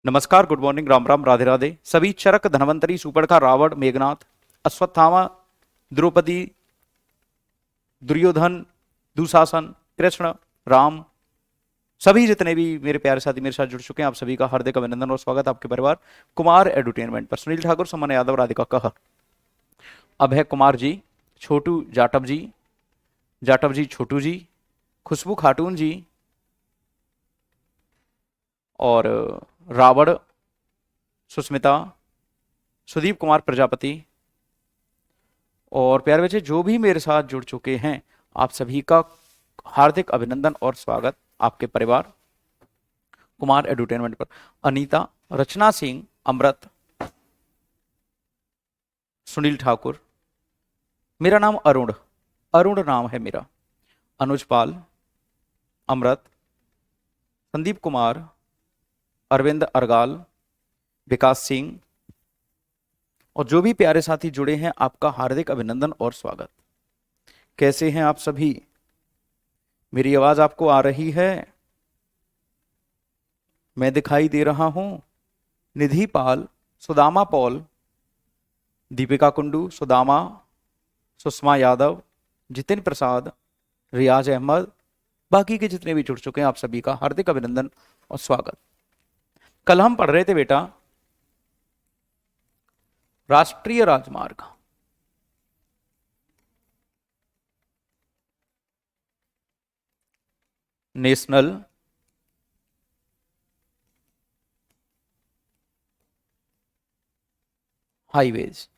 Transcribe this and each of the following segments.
नमस्कार, good morning, Ram Ram, Radhe Radhe. सभी चरक, धनवंतरी, सुपर्णखा, रावण, मेघनाथ, अश्वत्थामा, द्रौपदी, दुर्योधन, दुशासन, कृष्ण, राम, सभी जितने भी मेरे प्यारे साथी मेरे साथ जुड़ चुके हैं, आप सभी का हार्दिक अभिनंदन और स्वागत। आपके परिवार कुमार एडुटेनमेंट पर। सुनील ठाकुर, सुमन यादव, राधिका कह, अभय कुमार जी, छोटू जाटव जी, जाटव जी, छोटू जी, खुशबू खाटून जी, और रावण, सुस्मिता, सुदीप कुमार प्रजापति, और प्यारे बच्चे जो भी मेरे साथ जुड़ चुके हैं, आप सभी का हार्दिक अभिनंदन और स्वागत। आपके परिवार कुमार एडुटेनमेंट पर। अनीता, रचना सिंह, अमृत, सुनील ठाकुर, मेरा नाम अरुण, अरुण नाम है मेरा, अनुज पाल, अमृत, संदीप कुमार, अरविंद अरगाल, विकास सिंह, और जो भी प्यारे साथी जुड़े हैं, आपका हार्दिक अभिनंदन और स्वागत। कैसे हैं आप सभी? मेरी आवाज आपको आ रही है? मैं दिखाई दे रहा हूं? निधि पाल, सुदामा पॉल, दीपिका कुंडू, सुदामा, सुषमा यादव, जितिन प्रसाद, रियाज अहमद, बाकी के जितने भी जुड़ चुके हैं, आप सभी का हार्दिक अभिनंदन और स्वागत। कल हम पढ़ रहे थे बेटा राष्ट्रीय राजमार्ग, नेशनल हाईवेज,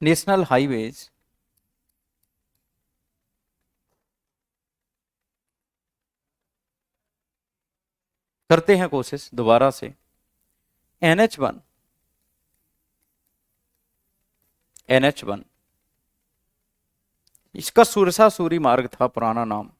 नेशनल हाईवेज, करते हैं कोशिश दोबारा से। NH1, NH1, इसका सुरसा सूरी मार्ग था पुराना नाम।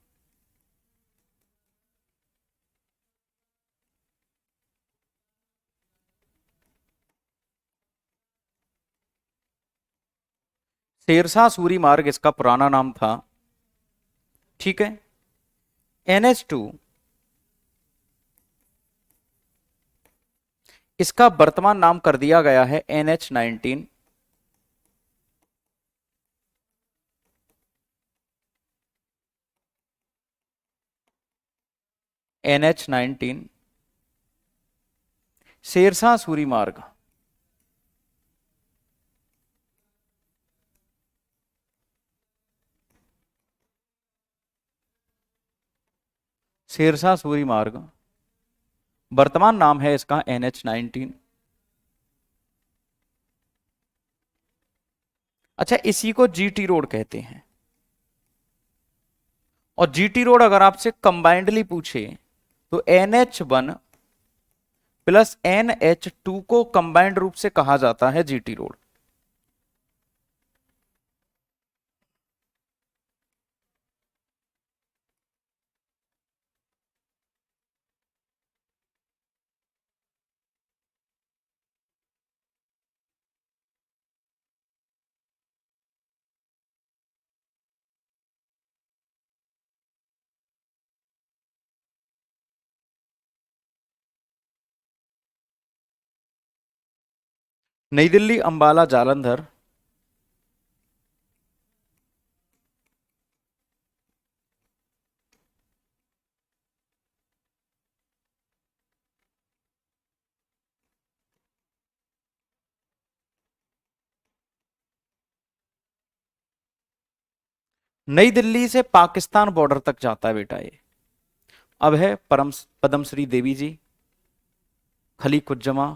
शेरशाह सूरी मार्ग इसका पुराना नाम था। ठीक है। NH2, इसका वर्तमान नाम कर दिया गया है NH19। NH19 शेरशाह सूरी मार्ग, शेरशाह सूरी मार्ग, वर्तमान नाम है इसका NH19। अच्छा, इसी को GT रोड कहते हैं। और GT रोड अगर आपसे कंबाइंडली पूछे तो NH1 प्लस NH2 को कंबाइंड रूप से कहा जाता है GT रोड। नई दिल्ली, अंबाला, जालंधर, नई दिल्ली से पाकिस्तान बॉर्डर तक जाता है बेटा ये। अब है Param Padmashri Devi ji, Khaliquzzama,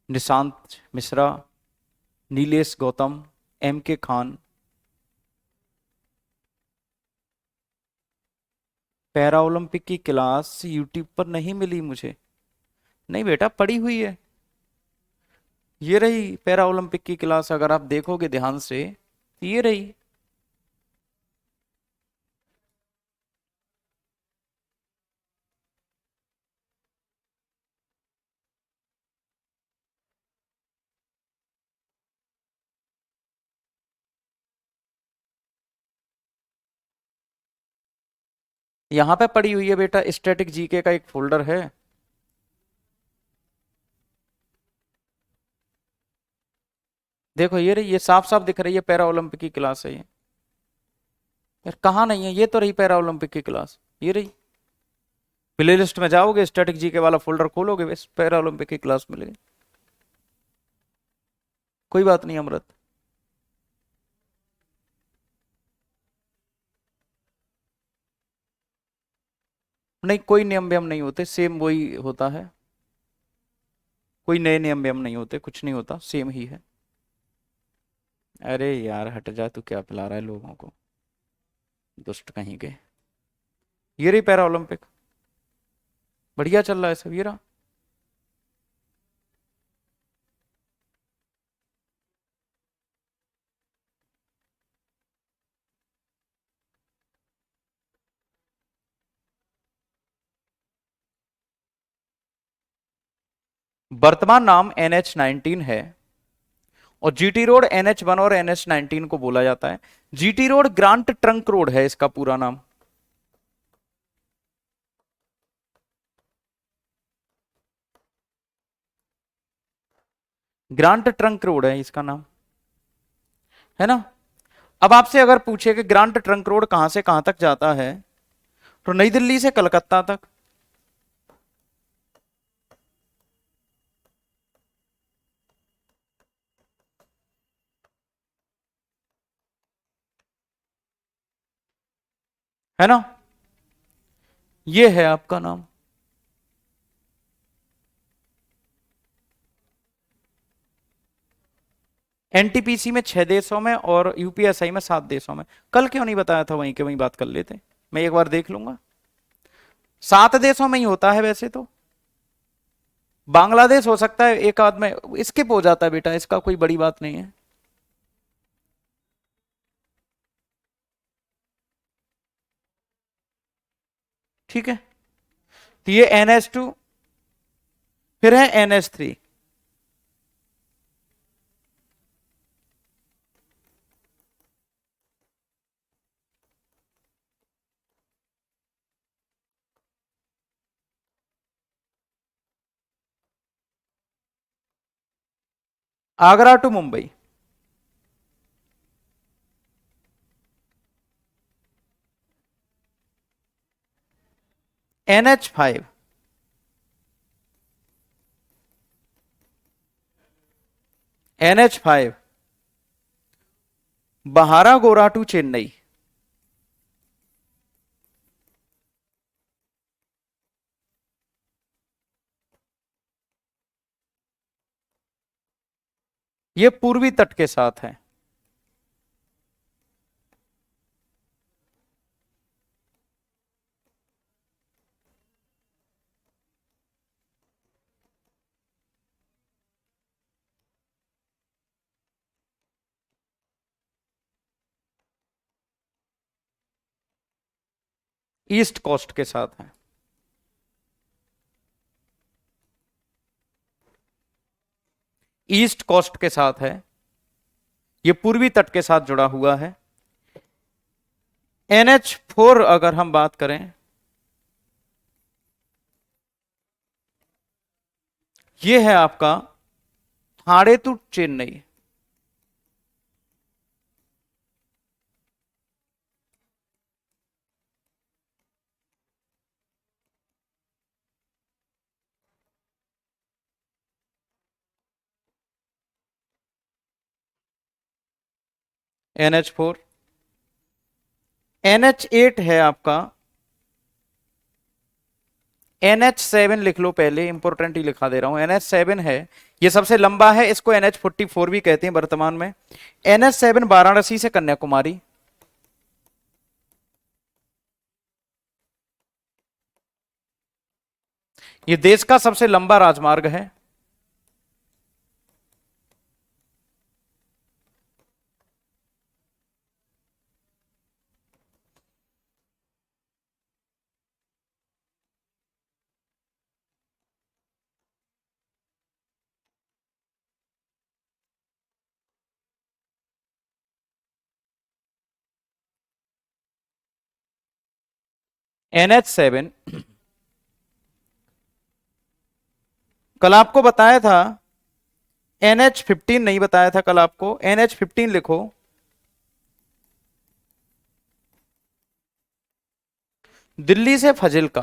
Nishant Mishra, Nilesh Gautam, MK Khan. Para Olympic की क्लास यूट्यूब पर नहीं मिली मुझे। नहीं बेटा, पड़ी हुई है, ये रही पैरा ओलंपिक की क्लास, अगर आप देखोगे ध्यान से ये रही। यहां पे पड़ी हुई है बेटा, स्टैटिक जीके का एक फोल्डर है। देखो ये रही, ये साफ साफ दिख रही है, पैरा ओलंपिक की क्लास है ये। यार कहाँ नहीं है, ये तो रही पैरा ओलंपिक की क्लास, ये रही। प्ले लिस्ट में जाओगे, स्टैटिक जीके वाला फोल्डर खोलोगे, बस पैरा ओलंपिक की क्लास मिलेगी। कोई बात नहीं अमृत। नहीं, कोई नियम व्याम नहीं होते, सेम वही होता है। कोई नए नियम व्याम नहीं होते, कुछ नहीं होता, सेम ही है। अरे यार हट जा, तू क्या पिला रहा है लोगों को, दुष्ट कहीं के। ये रही पैरा ओलंपिक, बढ़िया चल रहा है सब, ये रहा। वर्तमान नाम NH-19 है, और जीटी रोड NH-1 और NH-19 को बोला जाता है। GT road grant trunk road है इसका पूरा नाम। ग्रांट ट्रंक रोड है इसका नाम, है ना। अब आपसे अगर पूछे कि ग्रांट ट्रंक रोड कहां से कहां तक जाता है, तो नई दिल्ली से कलकत्ता तक। है ना, ये है आपका नाम। एनटीपीसी में 6 देशों में और यूपीएसआई में 7 देशों में। कल क्यों नहीं बताया था, वहीं के वहीं बात कर लेते, मैं एक बार देख लूंगा। 7 देशों में ही होता है वैसे तो। बांग्लादेश हो सकता है एक आध में स्किप हो जाता है बेटा, इसका कोई बड़ी बात नहीं है। ठीक है, तो ये NH2, फिर है NH3। Agra to Mumbai. NH5। NH5 बहारा गोरा टू चेन्नई। ये पूर्वी तट के साथ है। ईस्ट कोस्ट के साथ है। ईस्ट कोस्ट के साथ है, ये पूर्वी तट के साथ जुड़ा हुआ है। NH4 अगर हम बात करें, ये है आपका Thane to Chennai. NH4। NH8 है आपका, NH7 लिख लो पहले, इंपोर्टेंट ही लिखा दे रहा हूं, NH7 है, ये सबसे लंबा है, इसको NH44 भी कहते हैं वर्तमान में। NH7 वाराणसी से कन्याकुमारी। ये देश का सबसे लंबा राजमार्ग है। NH7, कल आपको बताया था NH15 नहीं बताया था कल आपको, NH15 लिखो। दिल्ली से फजिल्का,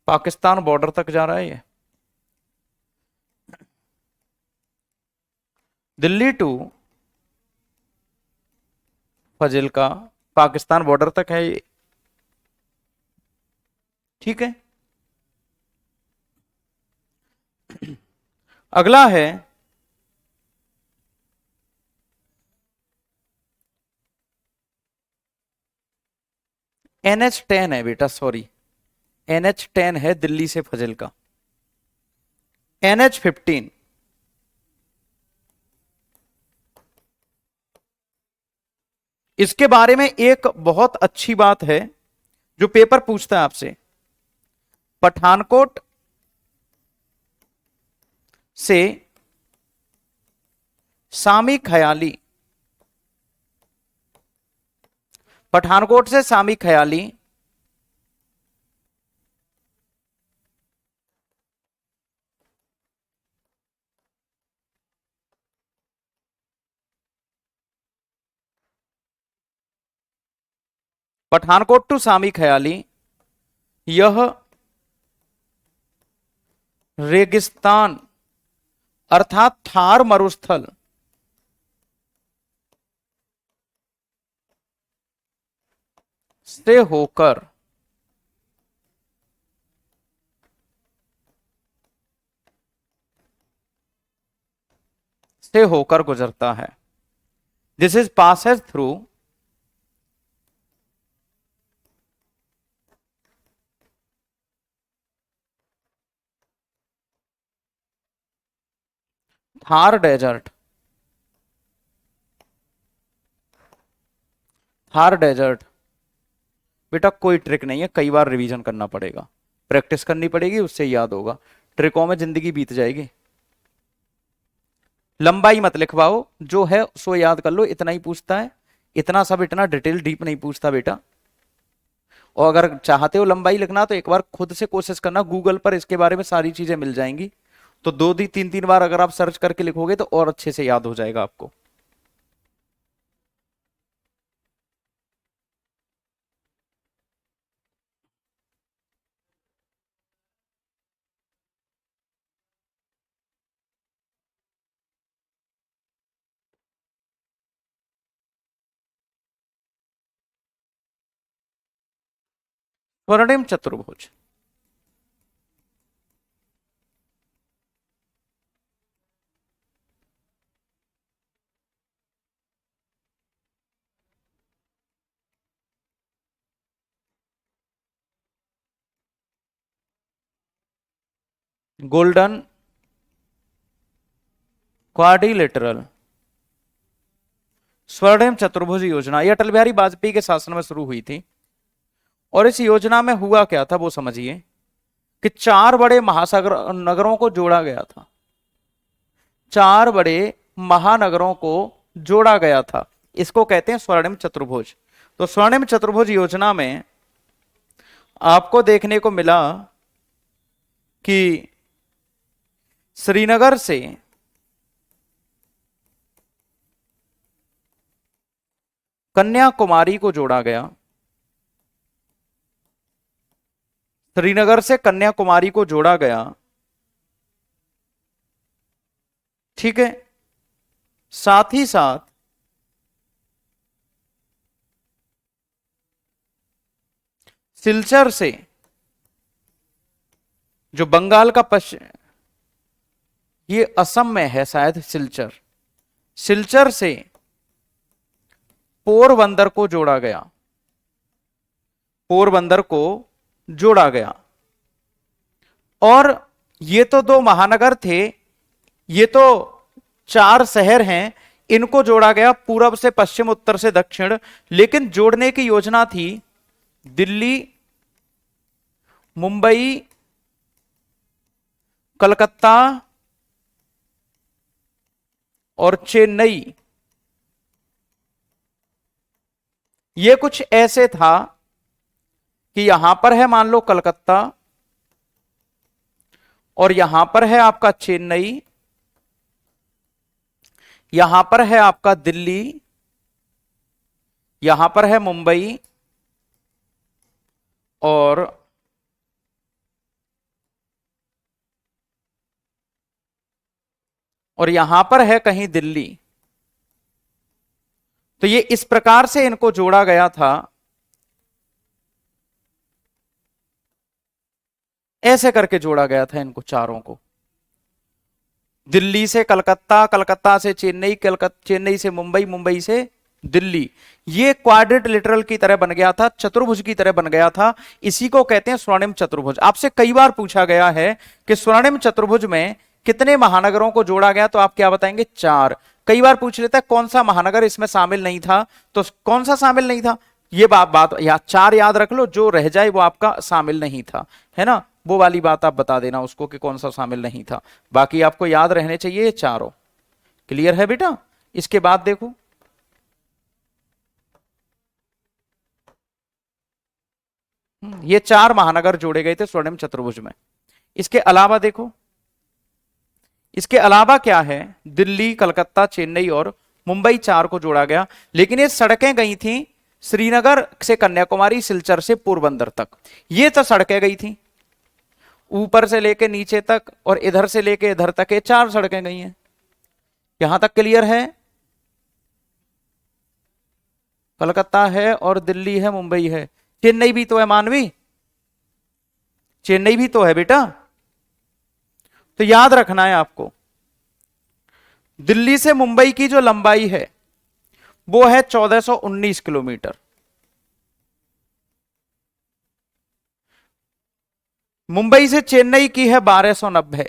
पाकिस्तान बॉर्डर तक जा रहा है ये। दिल्ली टू फजिल्का, पाकिस्तान बॉर्डर तक है ये। ठीक है, अगला है NH10 है बेटा, सॉरी, NH10 है दिल्ली से फजिल्का। NH15, इसके बारे में एक बहुत अच्छी बात है जो पेपर पूछता है आपसे। पठानकोट से सामी ख्याली, पठानकोट से सामी ख्याली पठानकोट टू सामी ख्याली, यह रेगिस्तान अर्थात थार मरुस्थल से होकर गुजरता है। This is passes through Thar desert, Thar desert. बेटा कोई ट्रिक नहीं है, कई बार रिवीजन करना पड़ेगा, प्रैक्टिस करनी पड़ेगी, उससे याद होगा। ट्रिकों में जिंदगी बीत जाएगी। लंबाई मत लिखवाओ, जो है सो याद कर लो, इतना ही पूछता है। इतना सब इतना डिटेल डीप नहीं पूछता बेटा। और अगर चाहते हो लंबाई लिखना तो एक बार खुद से कोशिश करना, गूगल पर इसके बारे में सारी चीजें मिल जाएंगी। तो दो दी तीन तीन बार अगर आप सर्च करके लिखोगे तो और अच्छे से याद हो जाएगा आपको। स्वर्णिम चतुर्भुज, गोल्डन क्वाड्रिलेटरल स्वर्णिम चतुर्भुज योजना, यह अटल बिहारी वाजपेयी के शासन में शुरू हुई थी। और इस योजना में हुआ क्या था वो समझिए कि चार बड़े महासागर नगरों को जोड़ा गया था। चार बड़े महानगरों को जोड़ा गया था, इसको कहते हैं स्वर्णिम चतुर्भुज। तो स्वर्णिम चतुर्भुज योजना में आपको देखने को मिला कि श्रीनगर से कन्याकुमारी को जोड़ा गया, श्रीनगर से कन्याकुमारी को जोड़ा गया। ठीक है, साथ ही साथ सिलचर से, जो बंगाल का पश्चिम, ये असम में है शायद सिलचर, सिलचर से पोरबंदर को जोड़ा गया, पोरबंदर को जोड़ा गया। और ये तो दो महानगर थे, ये तो चार शहर हैं, इनको जोड़ा गया पूरब से पश्चिम, उत्तर से दक्षिण। लेकिन जोड़ने की योजना थी दिल्ली, मुंबई, कलकत्ता और चेन्नई ये कुछ ऐसे था कि यहां पर है मान लो कलकत्ता, और यहां पर है आपका चेन्नई, यहां पर है आपका दिल्ली, यहां पर है मुंबई, और यहां पर है कहीं दिल्ली। तो ये इस प्रकार से इनको जोड़ा गया था, ऐसे करके जोड़ा गया था इनको चारों को। दिल्ली से कलकत्ता, कलकत्ता से चेन्नई, चेन्नई से मुंबई, मुंबई से दिल्ली। ये क्वाड्रिलेटरल की तरह बन गया था, चतुर्भुज की तरह बन गया था। इसी को कहते हैं स्वर्णिम चतुर्भुज। आपसे कई बार पूछा गया है कि स्वर्णिम चतुर्भुज में कितने महानगरों को जोड़ा गया, तो आप क्या बताएंगे? 4। कई बार पूछ लेता है कौन सा महानगर इसमें शामिल नहीं था, तो कौन सा शामिल नहीं था? ये बात या 4 याद रख लो, जो रह जाए वो आपका शामिल नहीं था, है ना? वो वाली बात आप बता देना उसको कि कौन सा शामिल नहीं था। बाकी आपको याद रहने चाहिए ये चारों। क्लियर है बेटा? इसके बाद देखो, ये 4 महानगर जोड़े गए थे स्वर्णिम चतुर्भुज में। इसके अलावा देखो, इसके अलावा क्या है? दिल्ली, कलकत्ता, चेन्नई और मुंबई 4 को जोड़ा गया। लेकिन ये सड़कें गई थी श्रीनगर से कन्याकुमारी, सिलचर से पोरबंदर तक। ये तो सड़कें गई थी ऊपर से लेके नीचे तक, और इधर से लेके इधर तक, ये 4 सड़कें गई हैं। यहां तक क्लियर है? कलकत्ता है और दिल्ली है, मुंबई है, चेन्नई भी तो है मानवी, चेन्नई भी तो है बेटा। तो याद रखना है आपको, दिल्ली से मुंबई की जो लंबाई है वो है 1419 किलोमीटर। मुंबई से चेन्नई की है 1290।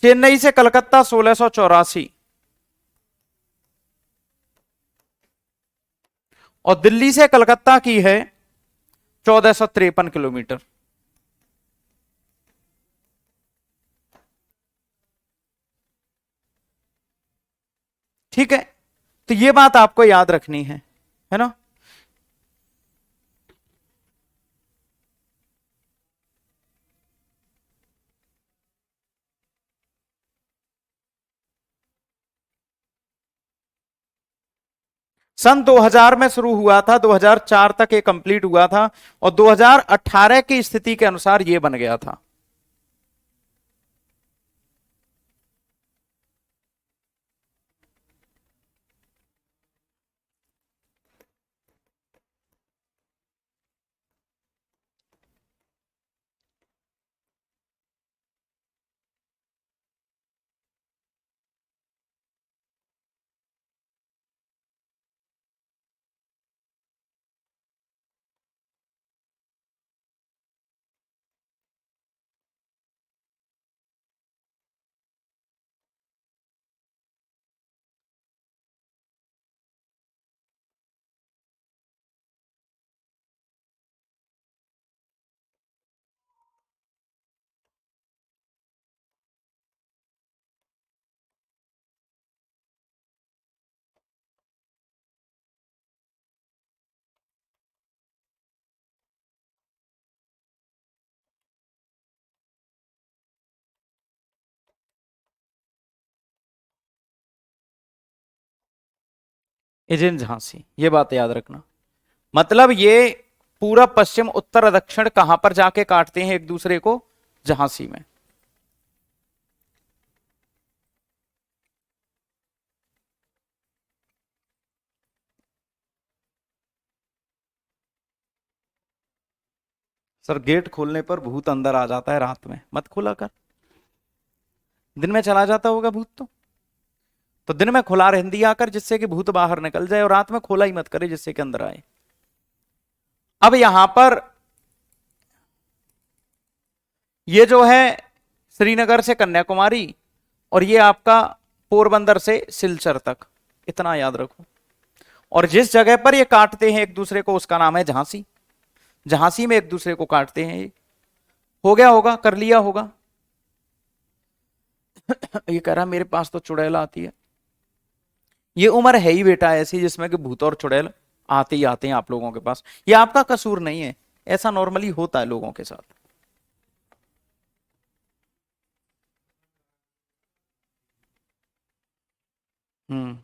चेन्नई से कलकत्ता 1684, और दिल्ली से कलकत्ता की है 1453 किलोमीटर। ठीक है, तो ये बात आपको याद रखनी है ना? सन 2000 में शुरू हुआ था, 2004 तक ये कंप्लीट हुआ था, और 2018 की स्थिति के अनुसार ये बन गया था। एजेंट झांसी, ये बात याद रखना। मतलब ये पूरा पश्चिम उत्तर दक्षिण कहां पर जाके काटते हैं एक दूसरे को? झांसी में। सर गेट खोलने पर भूत अंदर आ जाता है रात में, मत खोला कर। दिन में चला जाता होगा भूत तो दिन में खुला रहने दिया कर, जिससे कि भूत बाहर निकल जाए, और रात में खोला ही मत करे जिससे कि अंदर आए। अब यहां पर ये जो है श्रीनगर से कन्याकुमारी, और ये आपका पोरबंदर से सिलचर तक, इतना याद रखो। और जिस जगह पर ये काटते हैं एक दूसरे को उसका नाम है झांसी। झांसी में एक दूसरे को काटते हैं ये। हो गया होगा, कर लिया होगा। ये कह रहा मेरे पास तो चुड़ैल आती है। ये उम्र है ही बेटा ऐसी जिसमें कि भूत और चुड़ैल आते ही आते हैं आप लोगों के पास। ये आपका कसूर नहीं है, ऐसा नॉर्मली होता है लोगों के साथ। हम्म।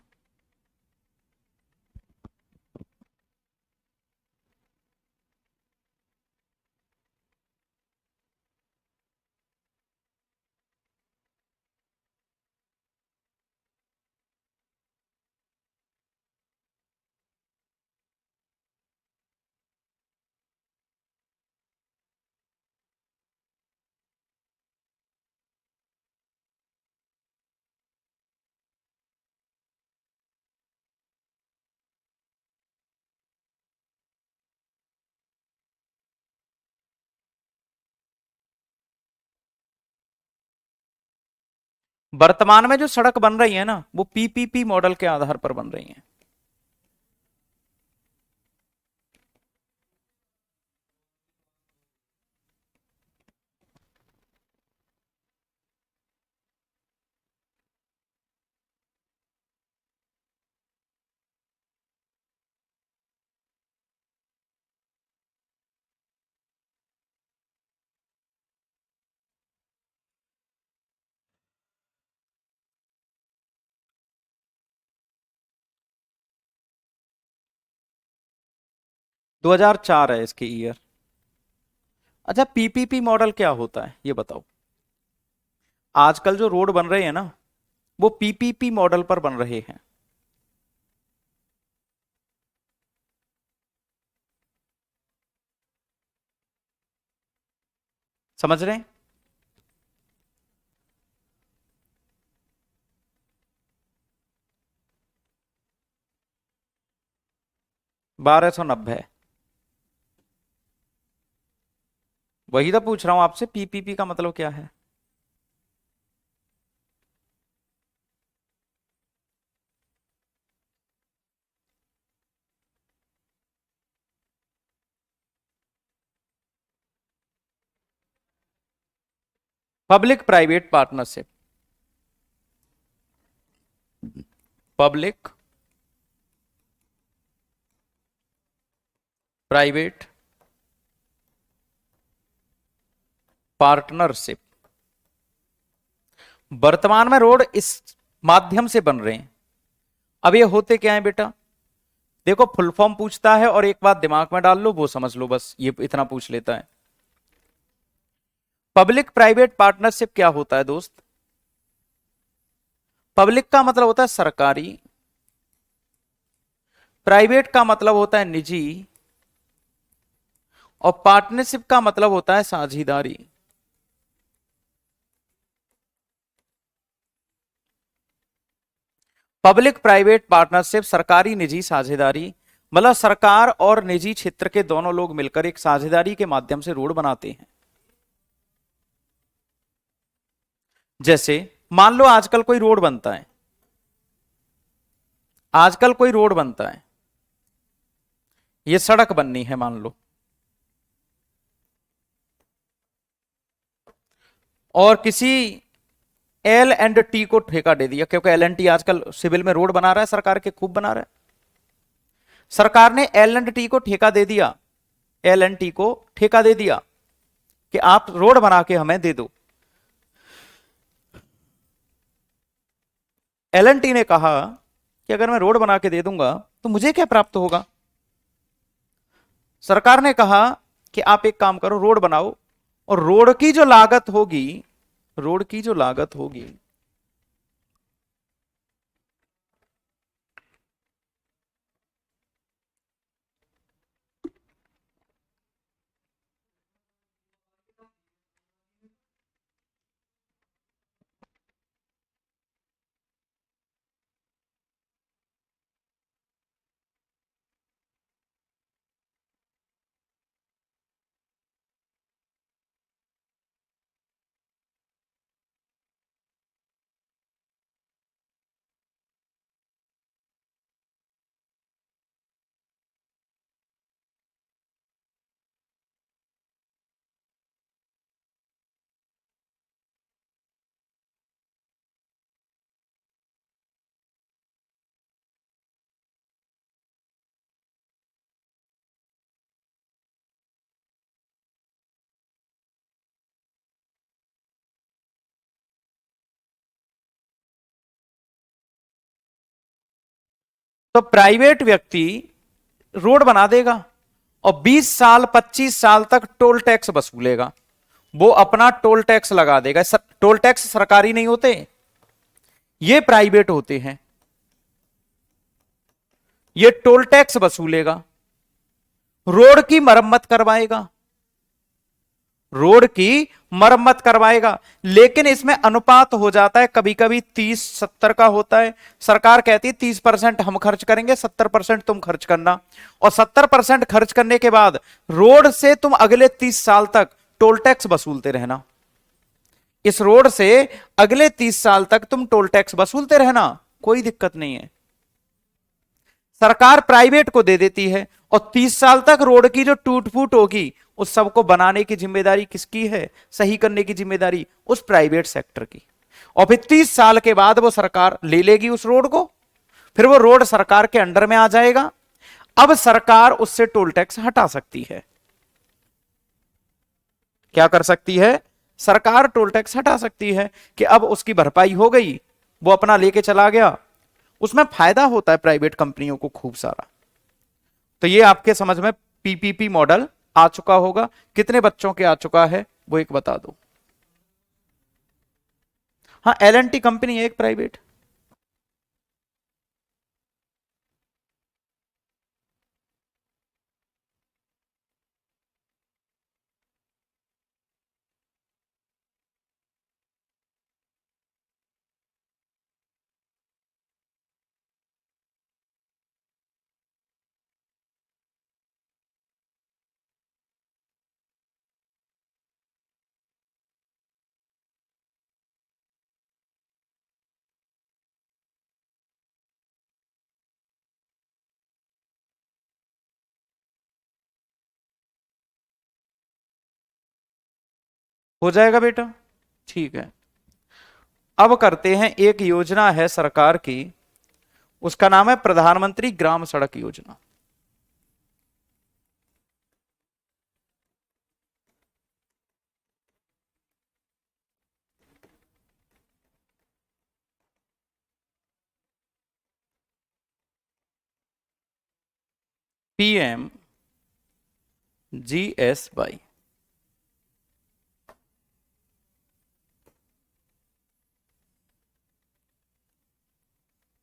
वर्तमान में जो सड़क बन रही है ना, वो पीपीपी मॉडल के आधार पर बन रही है। 2004 है इसकी ईयर। अच्छा, पीपीपी मॉडल क्या होता है ये बताओ। आजकल जो रोड बन रहे हैं ना, वो पीपीपी मॉडल पर बन रहे हैं। समझ रहे हैं? 1290। वही तो पूछ रहा हूं आपसे, पीपीपी का मतलब क्या है। Public private partnership. Public private partnership. वर्तमान में रोड इस माध्यम से बन रहे हैं। अब ये होते क्या है बेटा, देखो फुल फॉर्म पूछता है और एक बात दिमाग में डाल लो, वो समझ लो, बस ये इतना पूछ लेता है। पब्लिक प्राइवेट पार्टनरशिप क्या होता है दोस्त। पब्लिक का मतलब होता है सरकारी, प्राइवेट का मतलब होता है निजी, और पार्टनरशिप का मतलब होता है साझेदारी। पब्लिक प्राइवेट पार्टनरशिप, सरकारी निजी साझेदारी, मतलब सरकार और निजी क्षेत्र के दोनों लोग मिलकर एक साझेदारी के माध्यम से रोड बनाते हैं। जैसे मान लो आजकल कोई रोड बनता है, आजकल कोई रोड बनता है, ये सड़क बननी है मान लो, और किसी एल एंड टी को ठेका दे दिया, क्योंकि एल एंड टी आजकल सिविल में रोड बना रहा है, सरकार के खूब बना रहा है। सरकार ने एल एंड टी को ठेका दे दिया, एल एंड टी को ठेका दे दिया कि आप रोड बना के हमें दे दो। एल एंड टी ने कहा कि अगर मैं रोड बना के दे दूंगा तो मुझे क्या प्राप्त होगा। सरकार ने कहा कि आप एक काम करो, रोड बनाओ, और रोड की जो लागत होगी, रोड की जो लागत होगी, तो प्राइवेट व्यक्ति रोड बना देगा और 20 साल 25 साल तक टोल टैक्स वसूलेगा। वो अपना टोल टैक्स लगा देगा। टोल टैक्स सरकारी नहीं होते, ये प्राइवेट होते हैं। ये टोल टैक्स वसूलेगा, रोड की मरम्मत करवाएगा, रोड की मरम्मत करवाएगा। लेकिन इसमें अनुपात हो जाता है, कभी कभी 30-70 का होता है। सरकार कहती है 30% हम खर्च करेंगे, 70% तुम खर्च करना। और 70% खर्च करने के बाद रोड से तुम अगले 30 साल तक टोल टैक्स वसूलते रहना। इस रोड से अगले 30 साल तक तुम टोल टैक्स वसूलते रहना, कोई दिक्कत नहीं है। सरकार प्राइवेट को दे देती है और 30 साल तक रोड की जो टूट फूट होगी उस सबको बनाने की जिम्मेदारी किसकी है? सही करने की जिम्मेदारी उस प्राइवेट सेक्टर की। और फिर 30 साल के बाद वो सरकार ले लेगी उस रोड को, फिर वो रोड सरकार के अंडर में आ जाएगा। अब सरकार उससे टोल टैक्स हटा सकती है। क्या कर सकती है? सरकार टोल टैक्स हटा सकती है कि अब उसकी भरपाई हो गई, वो अपना लेके चला गया। उसमें फायदा होता है प्राइवेट कंपनियों को खूब सारा। तो ये आपके समझ में पीपीपी मॉडल आ चुका होगा। कितने बच्चों के आ चुका है वो एक बता दो। हाँ, एल&टी कंपनी है एक प्राइवेट। हो जाएगा बेटा, ठीक है। अब करते हैं, एक योजना है सरकार की, उसका नाम है प्रधानमंत्री ग्राम सड़क योजना। PMGSY।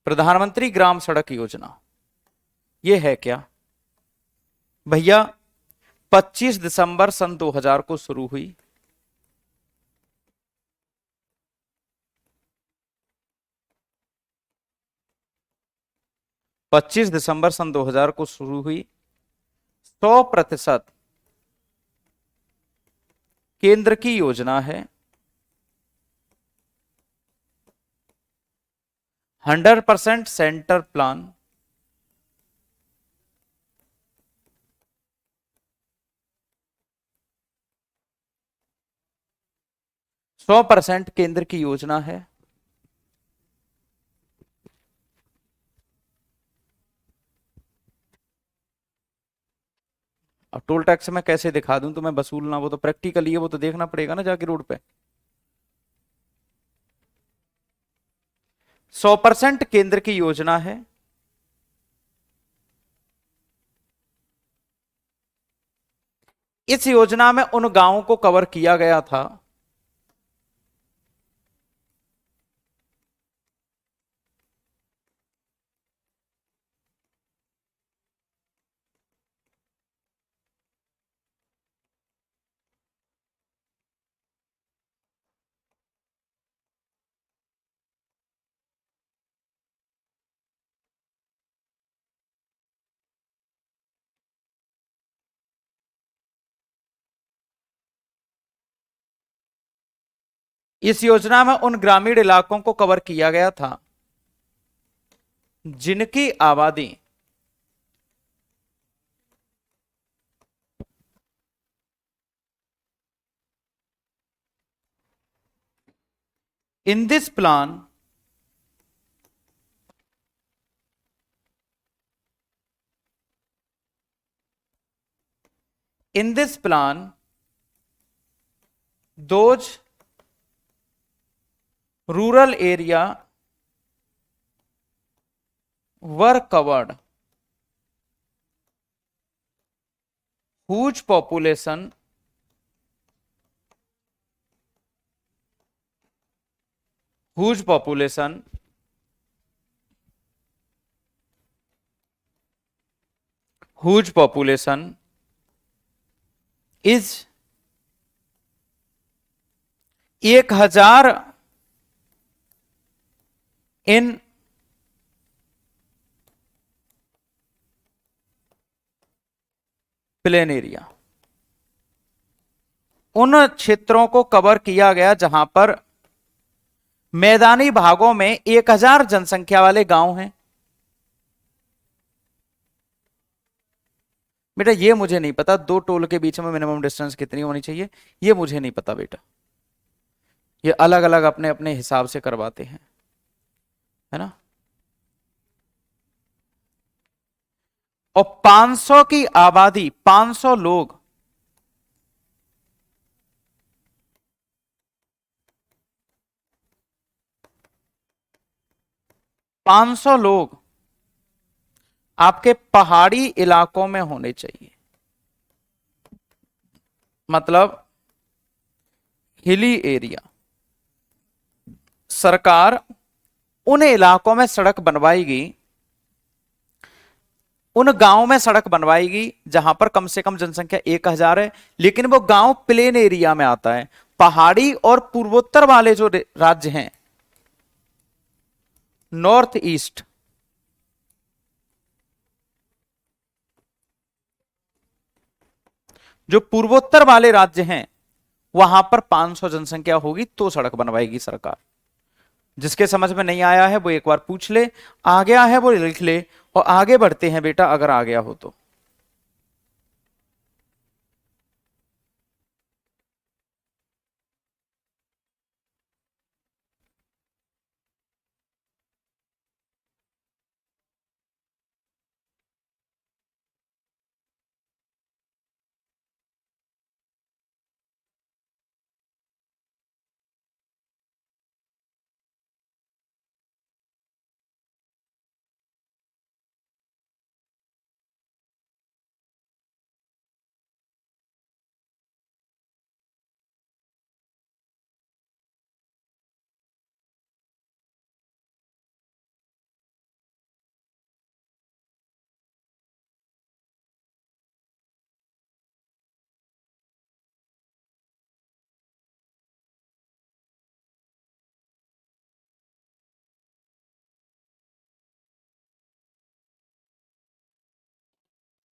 प्रधानमंत्री ग्राम सड़क योजना ये है क्या भैया? 25 दिसंबर सन 2000 को शुरू हुई। 25 दिसंबर सन 2000 को शुरू हुई। 100% केंद्र की योजना है। 100% सेंटर प्लान। सौ परसेंट केंद्र की योजना है। अब टोल टैक्स मैं कैसे दिखा दूं तुम्हें वसूलना? वो तो प्रैक्टिकली है, वो तो देखना पड़ेगा ना जाके रोड पे। 100% केंद्र की योजना है। इस योजना में उन गांवों को कवर किया गया था इस योजना में उन ग्रामीण इलाकों को कवर किया गया था जिनकी आबादी in this plan in this plan those rural area were covered whose population whose population whose population is 1000 in plain area. उन क्षेत्रों को कवर किया गया जहां पर मैदानी भागों में 1000 जनसंख्या वाले गांव हैं। बेटा ये मुझे नहीं पता, दो टोल के बीच में मिनिमम डिस्टेंस कितनी होनी चाहिए, ये मुझे नहीं पता बेटा। ये अलग अलग अपने अपने हिसाब से करवाते हैं, है ना। और 500 की आबादी, 500 लोग, पांच सौ लोग आपके पहाड़ी इलाकों में होने चाहिए, मतलब हिली एरिया। सरकार उन इलाकों में सड़क बनवाएगी, उन गांवों में सड़क बनवाएगी जहां पर कम से कम जनसंख्या 1000 है, लेकिन वो गांव प्लेन एरिया में आता है। पहाड़ी और पूर्वोत्तर वाले जो राज्य हैं, नॉर्थ ईस्ट, जो पूर्वोत्तर वाले राज्य हैं, वहां पर 500 जनसंख्या होगी तो सड़क बनवाएगी सरकार। जिसके समझ में नहीं आया है वो एक बार पूछ ले, आ गया है वो लिख ले, और आगे बढ़ते हैं बेटा अगर आ गया हो तो।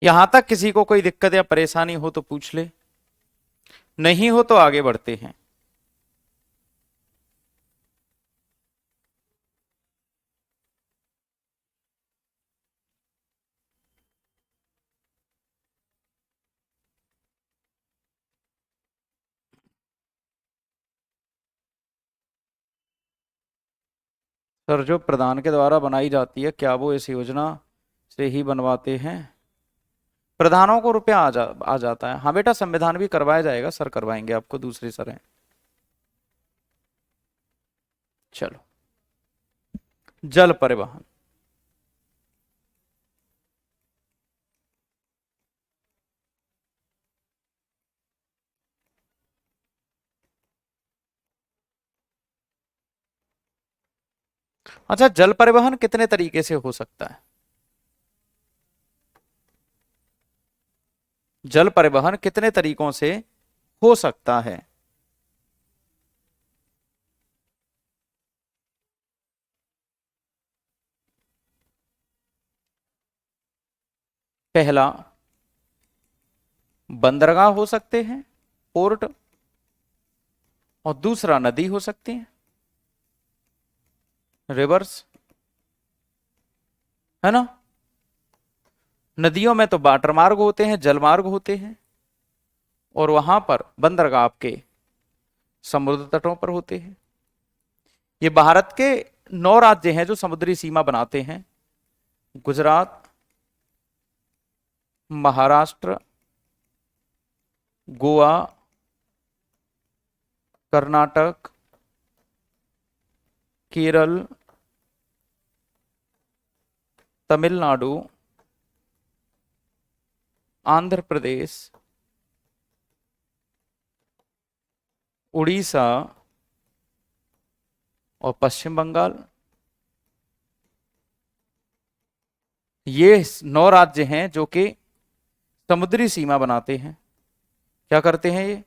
यहां तक किसी को कोई दिक्कत या परेशानी हो तो पूछ ले, नहीं हो तो आगे बढ़ते हैं। सर जो प्रधान के द्वारा बनाई जाती है, क्या वो इस योजना से ही बनवाते हैं? प्रधानों को रुपया आ जाता है। हाँ बेटा, संविधान भी करवाया जाएगा सर, करवाएंगे आपको, दूसरे सर हैं। चलो, जल परिवहन। अच्छा, जल परिवहन कितने तरीके से हो सकता है? जल परिवहन कितने तरीकों से हो सकता है? पहला, बंदरगाह हो सकते हैं, पोर्ट, और दूसरा नदी हो सकती है, रिवर्स, है ना। नदियों में तो वाटर मार्ग होते हैं, जल मार्ग होते हैं, और वहां पर बंदरगाह आपके समुद्र तटों पर होते हैं। ये भारत के 9 राज्य हैं जो समुद्री सीमा बनाते हैं: गुजरात, महाराष्ट्र, गोवा, कर्नाटक, केरल, तमिलनाडु, आंध्र प्रदेश, उड़ीसा और पश्चिम बंगाल, ये 9 राज्य हैं जो कि समुद्री सीमा बनाते हैं। क्या करते हैं ये?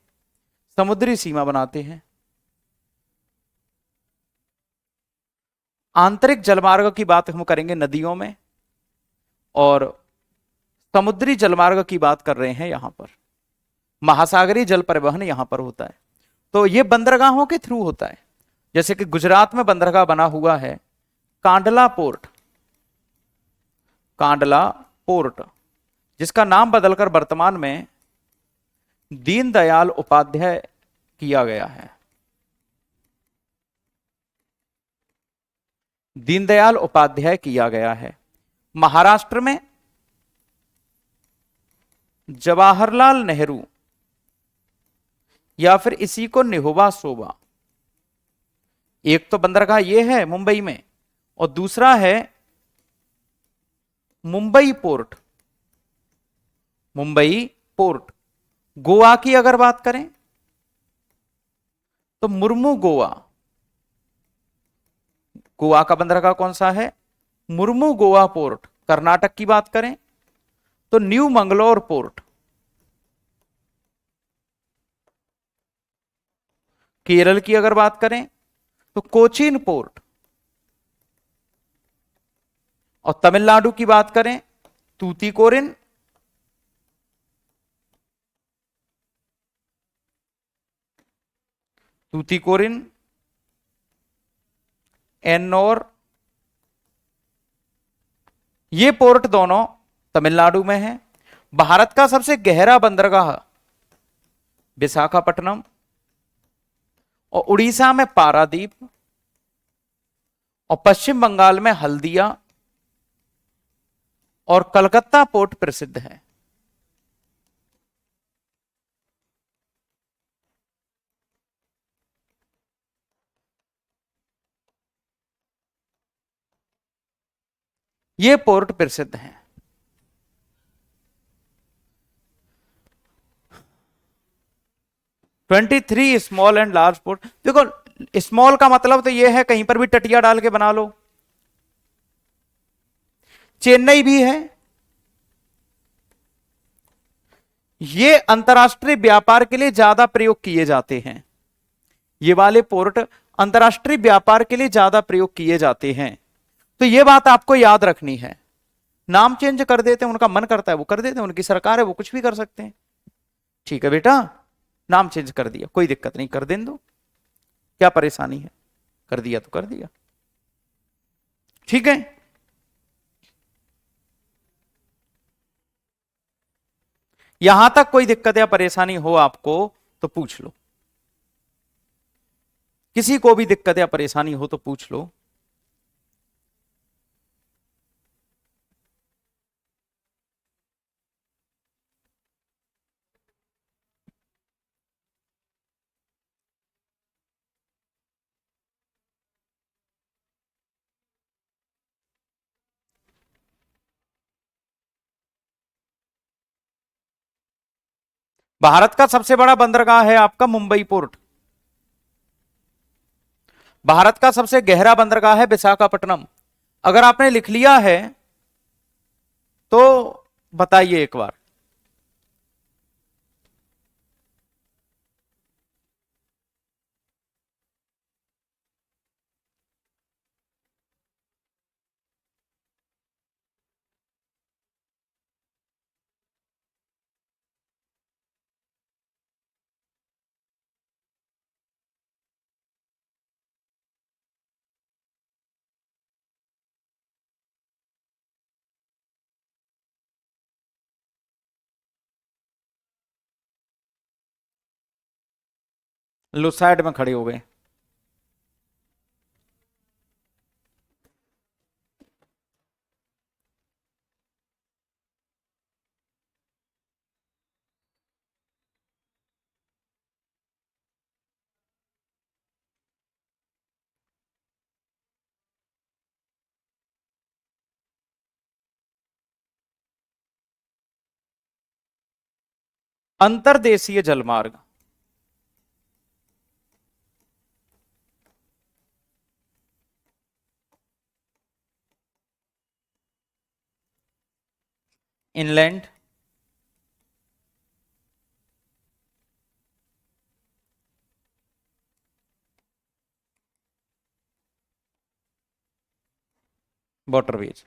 समुद्री सीमा बनाते हैं। आंतरिक जलमार्ग की बात हम करेंगे नदियों में, और समुद्री जलमार्ग की बात कर रहे हैं यहां पर। महासागरीय जल परिवहन यहां पर होता है। तो ये बंदरगाहों के थ्रू होता है। जैसे कि गुजरात में बंदरगाह बना हुआ है कांडला पोर्ट, कांडला पोर्ट, जिसका नाम बदलकर वर्तमान में दीनदयाल उपाध्याय किया गया है। दीनदयाल उपाध्याय किया गया है। महाराष्ट्र में जवाहरलाल नेहरू, या फिर इसी को निहोबा शोभा। एक तो बंदरगाह ये है मुंबई में, और दूसरा है मुंबई पोर्ट। मुंबई पोर्ट। गोवा की अगर बात करें तो मुर्मू गोवा। गोवा का बंदरगाह कौन सा है? मुर्मू गोवा पोर्ट। कर्नाटक की बात करें तो न्यू मंगलोर पोर्ट। केरल की अगर बात करें तो कोचीन पोर्ट। और तमिलनाडु की बात करें तूतीकोरिन, तूतीकोरिन, एन्नोर। ये पोर्ट दोनों तमिलनाडु में है। भारत का सबसे गहरा बंदरगाह विशाखापट्टनम, और उड़ीसा में पारादीप, और पश्चिम बंगाल में हल्दिया, और कलकत्ता पोर्ट प्रसिद्ध है। ये पोर्ट प्रसिद्ध हैं। Twenty three small and large port. देखो, स्मॉल का मतलब तो यह है कहीं पर भी टटिया डाल के बना लो। चेन्नई भी है। ये अंतरराष्ट्रीय व्यापार के लिए ज्यादा प्रयोग किए जाते हैं। ये वाले पोर्ट अंतरराष्ट्रीय व्यापार के लिए ज्यादा प्रयोग किए जाते हैं। तो ये बात आपको याद रखनी है। नाम चेंज कर देते हैं, उनका मन करता है वो कर देते हैं, उनकी सरकार है वो कुछ भी कर सकते हैं। ठीक है बेटा, नाम चेंज कर दिया, कोई दिक्कत नहीं, कर दें दो, क्या परेशानी है? कर दिया तो कर दिया। ठीक है। यहां तक कोई दिक्कत या परेशानी हो आपको तो पूछ लो। किसी को भी दिक्कत या परेशानी हो तो पूछ लो। भारत का सबसे बड़ा बंदरगाह है आपका मुंबई पोर्ट। भारत का सबसे गहरा बंदरगाह है विशाखापट्टनम। अगर आपने लिख लिया है तो बताइए एक बार। लो साइड में खड़े हो गए। अंतर्देशीय जलमार्ग, इनलैंड, वाटरवेज।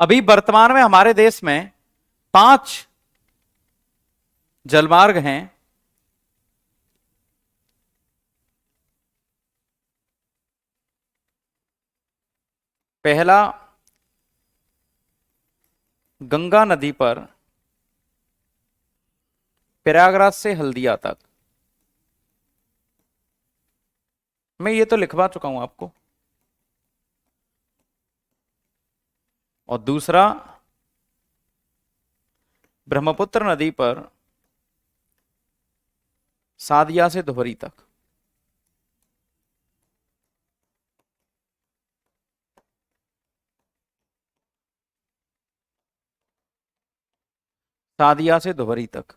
अभी वर्तमान में हमारे देश में 5 जलमार्ग हैं। पहला गंगा नदी पर प्रयागराज से हल्दिया तक, मैं ये तो लिखवा चुका हूं आपको। और दूसरा ब्रह्मपुत्र नदी पर सादिया से धुबरी तक। सादिया से धुबरी तक।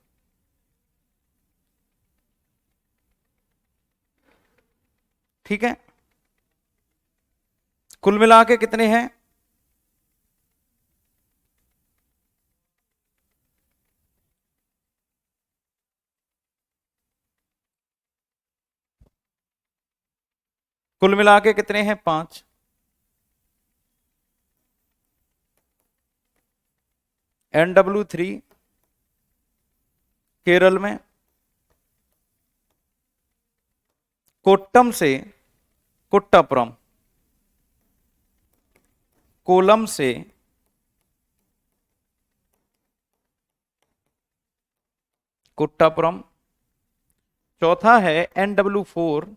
ठीक है, कुल मिला के कितने हैं? कुल मिला के कितने हैं? 5। NW3 केरल में, कोट्टम से कुट्टापुरम, कोलम से कुट्टापुरम। चौथा है NW4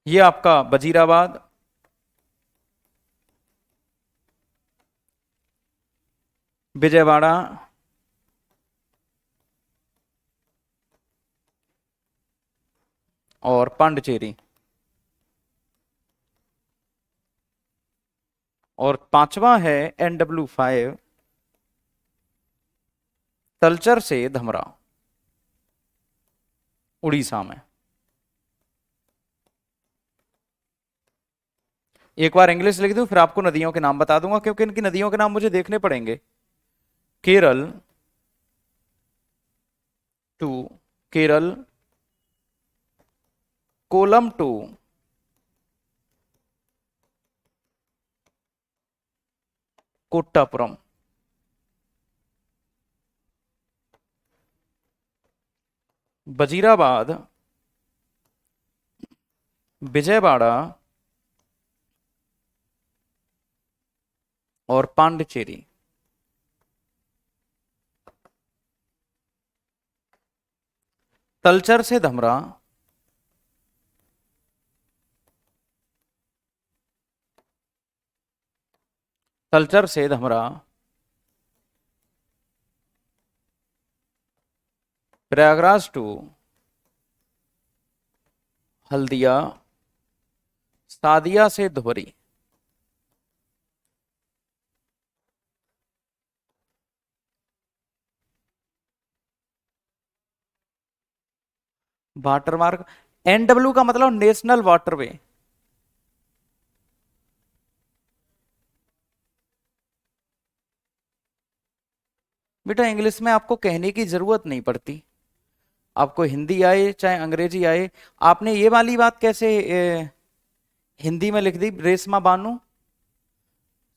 ये आपका वजीराबाद, विजयवाड़ा, और पांडिचेरी। और पांचवा है NW5 तलचर से धमरा, उड़ीसा में। एक बार इंग्लिश लिख दूं फिर आपको नदियों के नाम बता दूंगा, क्योंकि इनकी नदियों के नाम मुझे देखने पड़ेंगे। केरल टू केरल, कोलम टू कोट्टापुरम, वजीराबाद, विजयवाड़ा और पांडिचेरी। तलचर से धमरा, तलचर से धमरा, प्रयागराज टू हल्दिया, सादिया से धुबरी। वाटर मार्ग, एनडब्ल्यू का मतलब नेशनल वाटरवे। बेटा इंग्लिश में आपको कहने की जरूरत नहीं पड़ती, आपको हिंदी आए चाहे अंग्रेजी आए। आपने ये वाली बात कैसे हिंदी में लिख दी, रेशमा बानू?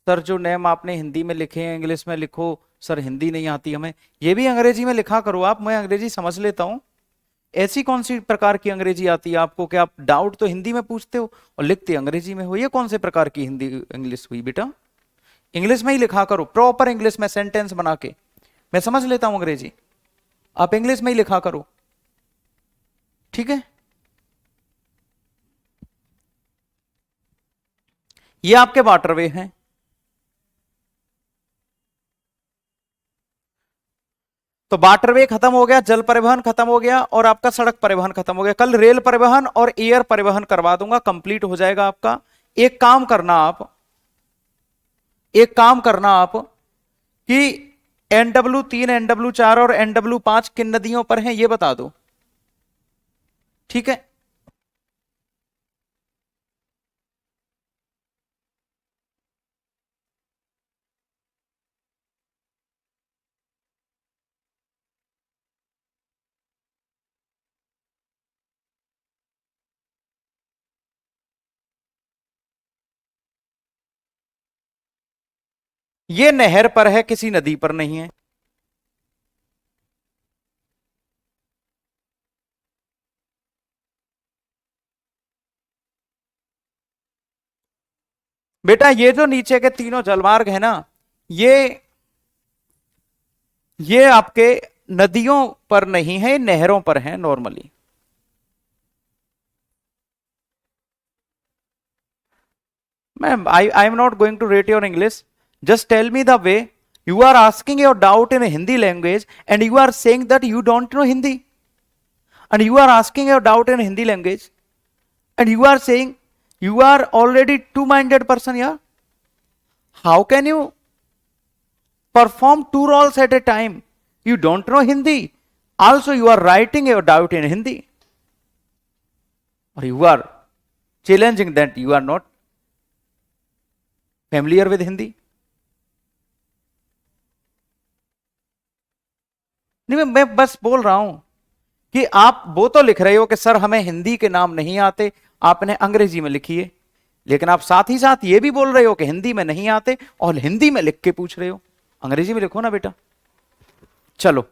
सर जो नेम आपने हिंदी में लिखे हैं इंग्लिश में लिखो, सर हिंदी नहीं आती हमें, ये भी अंग्रेजी में लिखा करो आप, मैं अंग्रेजी समझ लेता हूं। ऐसी कौन सी प्रकार की अंग्रेजी आती है आपको कि आप डाउट तो हिंदी में पूछते हो और लिखते अंग्रेजी में हो? ये कौन से प्रकार की हिंदी इंग्लिश हुई बेटा? इंग्लिश में ही लिखा करो, प्रॉपर इंग्लिश में सेंटेंस बना के। मैं समझ लेता हूं अंग्रेजी, आप इंग्लिश में ही लिखा करो, ठीक है? ये आपके वाटरवे हैं। तो वाटरवे खत्म हो गया, जल परिवहन खत्म हो गया और आपका सड़क परिवहन खत्म हो गया। कल रेल परिवहन और एयर परिवहन करवा दूंगा, कंप्लीट हो जाएगा आपका। एक काम करना आप, एक काम करना आप कि NW3, NW4 और NW5 किन नदियों पर हैं ये बता दो, ठीक है? ये नहर पर है, किसी नदी पर नहीं है। बेटा ये जो नीचे के तीनों जलमार्ग है ना, ये आपके नदियों पर नहीं है, नहरों पर है normally. Ma'am I am not going to rate your English, just tell me the way. You are asking your doubt in Hindi language and you are saying that you don't know Hindi, and you are asking your doubt in Hindi language and you are saying you are already two-minded person. Yeah, how can you perform two roles at a time? You don't know Hindi, also you are writing your doubt in Hindi, or you are challenging that you are not familiar with Hindi. नहीं मैं बस बोल रहा हूं कि आप वो तो लिख रहे हो कि सर हमें हिंदी के नाम नहीं आते, आपने अंग्रेजी में लिखी है, लेकिन आप साथ ही साथ ये भी बोल रहे हो कि हिंदी में नहीं आते और हिंदी में लिख के पूछ रहे हो। अंग्रेजी में लिखो ना बेटा। चलो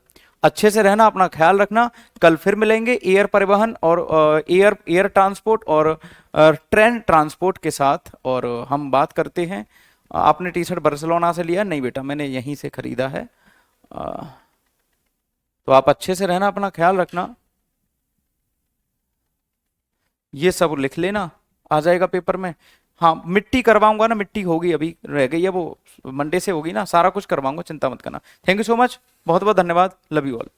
अच्छे से रहना, अपना ख्याल रखना, कल फिर मिलेंगे एयर परिवहन और एयर ट्रांसपोर्ट और ट्रेन ट्रांसपोर्ट के साथ, और हम बात करते हैं। आपने टी शर्ट बार्सिलोना से लिया? नहीं बेटा मैंने यहीं से खरीदा है। तो आप अच्छे से रहना, अपना ख्याल रखना, ये सब लिख लेना, आ जाएगा पेपर में। हाँ मिट्टी करवाऊंगा ना, मिट्टी होगी अभी रह गई है, वो मंडे से होगी ना, सारा कुछ करवाऊंगा, चिंता मत करना। थैंक यू सो मच, बहुत बहुत धन्यवाद, लव यू ऑल।